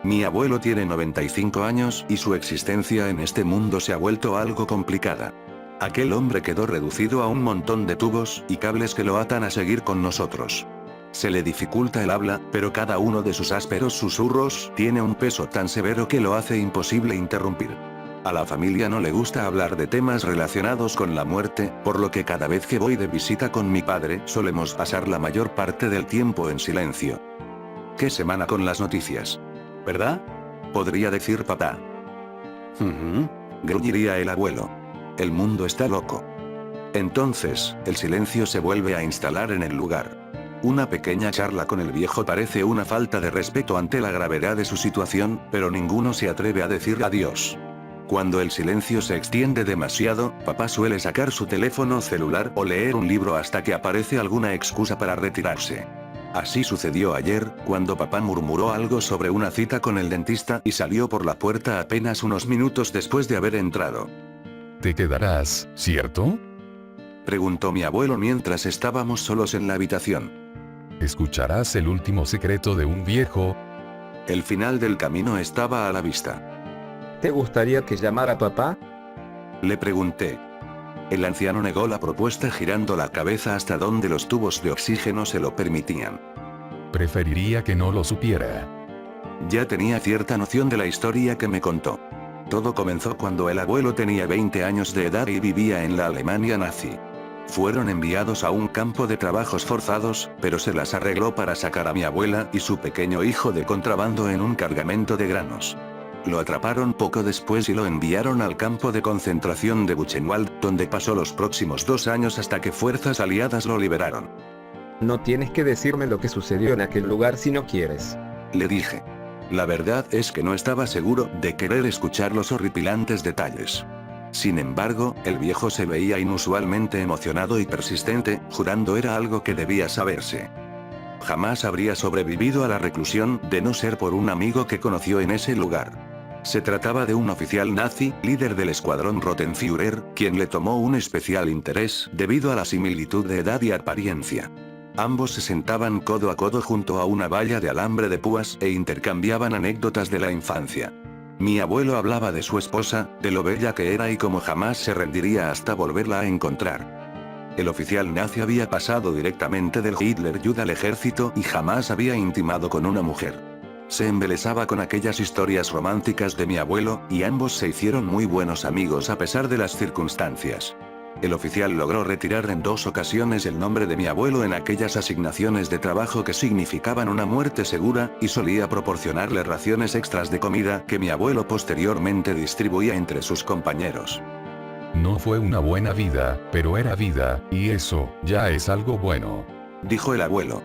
Mi abuelo tiene 95 años y su existencia en este mundo se ha vuelto algo complicada. Aquel hombre quedó reducido a un montón de tubos y cables que lo atan a seguir con nosotros. Se le dificulta el habla, pero cada uno de sus ásperos susurros tiene un peso tan severo que lo hace imposible interrumpir. A la familia no le gusta hablar de temas relacionados con la muerte, por lo que cada vez que voy de visita con mi padre solemos pasar la mayor parte del tiempo en silencio. ¿Qué semana con las noticias? ¿Verdad? Podría decir papá. Gruñiría el abuelo. El mundo está loco. Entonces, el silencio se vuelve a instalar en el lugar. Una pequeña charla con el viejo parece una falta de respeto ante la gravedad de su situación, pero ninguno se atreve a decir adiós. Cuando el silencio se extiende demasiado, papá suele sacar su teléfono celular o leer un libro hasta que aparece alguna excusa para retirarse. Así sucedió ayer, cuando papá murmuró algo sobre una cita con el dentista y salió por la puerta apenas unos minutos después de haber entrado. ¿Te quedarás, cierto? Preguntó mi abuelo mientras estábamos solos en la habitación. ¿Escucharás el último secreto de un viejo? El final del camino estaba a la vista. ¿Te gustaría que llamara a papá? Le pregunté. El anciano negó la propuesta girando la cabeza hasta donde los tubos de oxígeno se lo permitían. Preferiría que no lo supiera. Ya tenía cierta noción de la historia que me contó. Todo comenzó cuando el abuelo tenía 20 años de edad y vivía en la Alemania nazi. Fueron enviados a un campo de trabajos forzados, pero se las arregló para sacar a mi abuela y su pequeño hijo de contrabando en un cargamento de granos. Lo atraparon poco después y lo enviaron al campo de concentración de Buchenwald, donde pasó los próximos 2 años hasta que fuerzas aliadas lo liberaron. No tienes que decirme lo que sucedió en aquel lugar si no quieres. Le dije. La verdad es que no estaba seguro de querer escuchar los horripilantes detalles. Sin embargo, el viejo se veía inusualmente emocionado y persistente, jurando era algo que debía saberse. Jamás habría sobrevivido a la reclusión de no ser por un amigo que conoció en ese lugar. Se trataba de un oficial nazi, líder del escuadrón Rottenführer, quien le tomó un especial interés debido a la similitud de edad y apariencia. Ambos se sentaban codo a codo junto a una valla de alambre de púas e intercambiaban anécdotas de la infancia. Mi abuelo hablaba de su esposa, de lo bella que era y cómo jamás se rendiría hasta volverla a encontrar. El oficial nazi había pasado directamente del Hitlerjugend al ejército y jamás había intimado con una mujer. Se embelesaba con aquellas historias románticas de mi abuelo, y ambos se hicieron muy buenos amigos a pesar de las circunstancias. El oficial logró retirar en 2 ocasiones el nombre de mi abuelo en aquellas asignaciones de trabajo que significaban una muerte segura, y solía proporcionarle raciones extras de comida que mi abuelo posteriormente distribuía entre sus compañeros. No fue una buena vida, pero era vida, y eso, ya es algo bueno. Dijo el abuelo.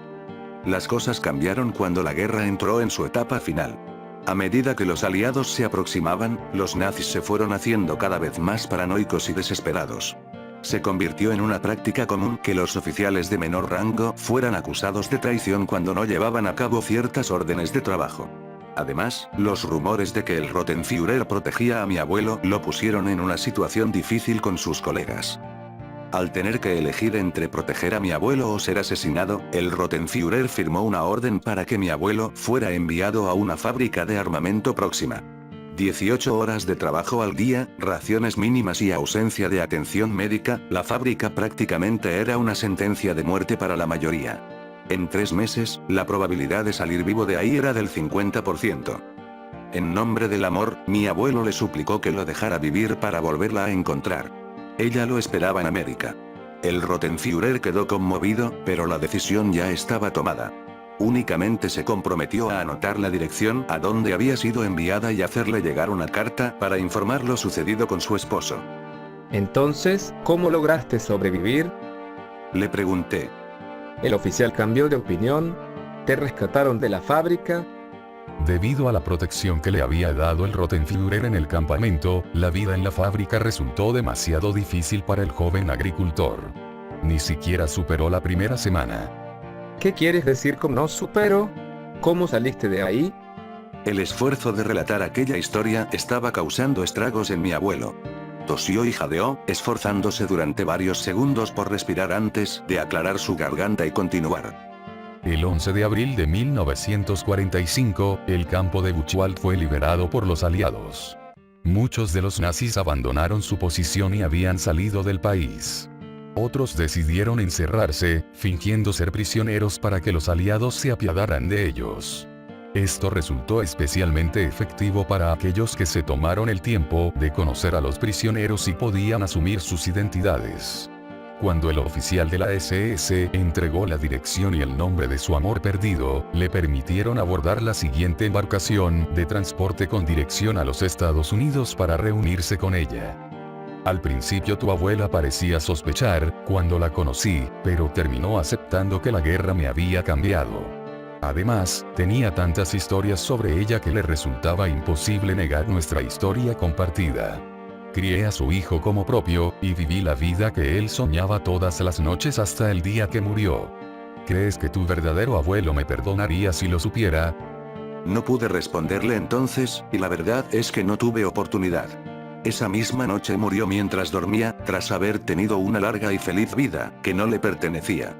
Las cosas cambiaron cuando la guerra entró en su etapa final. A medida que los aliados se aproximaban, los nazis se fueron haciendo cada vez más paranoicos y desesperados. Se convirtió en una práctica común que los oficiales de menor rango fueran acusados de traición cuando no llevaban a cabo ciertas órdenes de trabajo. Además, los rumores de que el Rottenführer protegía a mi abuelo lo pusieron en una situación difícil con sus colegas. Al tener que elegir entre proteger a mi abuelo o ser asesinado, el Rottenführer firmó una orden para que mi abuelo fuera enviado a una fábrica de armamento próxima. 18 horas de trabajo al día, raciones mínimas y ausencia de atención médica, la fábrica prácticamente era una sentencia de muerte para la mayoría. En 3 meses, la probabilidad de salir vivo de ahí era del 50%. En nombre del amor, mi abuelo le suplicó que lo dejara vivir para volverla a encontrar. Ella lo esperaba en América. El Rottenführer quedó conmovido, pero la decisión ya estaba tomada. Únicamente se comprometió a anotar la dirección a donde había sido enviada y hacerle llegar una carta para informar lo sucedido con su esposo. Entonces, ¿cómo lograste sobrevivir? Le pregunté. ¿El oficial cambió de opinión? ¿Te rescataron de la fábrica? Debido a la protección que le había dado el Rottenführer en el campamento, la vida en la fábrica resultó demasiado difícil para el joven agricultor. Ni siquiera superó la primera semana. ¿Qué quieres decir con no supero? ¿Cómo saliste de ahí? El esfuerzo de relatar aquella historia estaba causando estragos en mi abuelo. Tosió y jadeó, esforzándose durante varios segundos por respirar antes de aclarar su garganta y continuar. El 11 de abril de 1945, el campo de Buchenwald fue liberado por los aliados. Muchos de los nazis abandonaron su posición y habían salido del país. Otros decidieron encerrarse, fingiendo ser prisioneros para que los aliados se apiadaran de ellos. Esto resultó especialmente efectivo para aquellos que se tomaron el tiempo de conocer a los prisioneros y podían asumir sus identidades. Cuando el oficial de la SS entregó la dirección y el nombre de su amor perdido, le permitieron abordar la siguiente embarcación de transporte con dirección a los Estados Unidos para reunirse con ella. Al principio tu abuela parecía sospechar, cuando la conocí, pero terminó aceptando que la guerra me había cambiado. Además, tenía tantas historias sobre ella que le resultaba imposible negar nuestra historia compartida. Crié a su hijo como propio, y viví la vida que él soñaba todas las noches hasta el día que murió. ¿Crees que tu verdadero abuelo me perdonaría si lo supiera? No pude responderle entonces, y la verdad es que no tuve oportunidad. Esa misma noche murió mientras dormía, tras haber tenido una larga y feliz vida, que no le pertenecía.